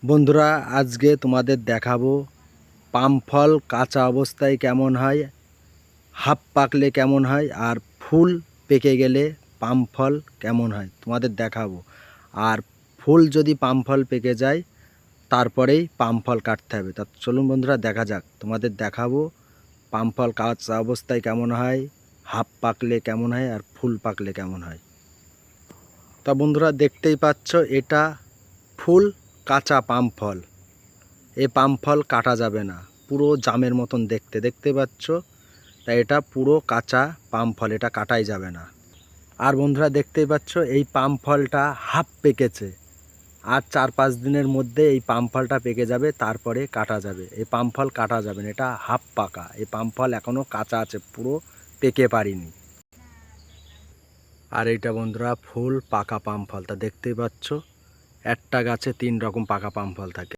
বন্ধুরা, আজকে তোমাদের দেখাবো পাম ফল কাঁচা অবস্থায় কেমন হয়, হাফ পাকলে কেমন হয়, আর ফুল পেকে গেলে পাম ফল কেমন হয় তোমাদের দেখাবো। আর ফুল যদি পাম ফল পেকে যায় তারপরেই পাম ফল কাটতে হবে। তা চলুন বন্ধুরা, দেখা যাক। তোমাদের দেখাবো পাম ফল কাঁচা অবস্থায় কেমন হয়, হাফ পাকলে কেমন হয়, আর ফুল পাকলে কেমন হয়। তা বন্ধুরা, দেখতেই পাচ্ছ এটা ফুল কাঁচা পাম ফল। এই পাম ফল কাটা যাবে না, পুরো জামের মতন দেখতে, দেখতে পাচ্ছ। তাই এটা পুরো কাঁচা পাম ফল, এটা কাটাই যাবে না। আর বন্ধুরা, দেখতেই পাচ্ছ এই পাম ফলটা হাফ পেকেছে। আর 4-5 দিনের মধ্যে এই পাম ফলটা পেকে যাবে, তারপরে কাটা যাবে। এই পাম ফল কাটা যাবে না, এটা হাফ পাকা। এই পাম ফল এখনও কাঁচা আছে, পুরো পেকে পারিনি। আর এইটা বন্ধুরা ফুল পাকা পাম ফল। তা দেখতেই পাচ্ছ একটা গাছে 3 রকম পাকা পাম ফল থাকে।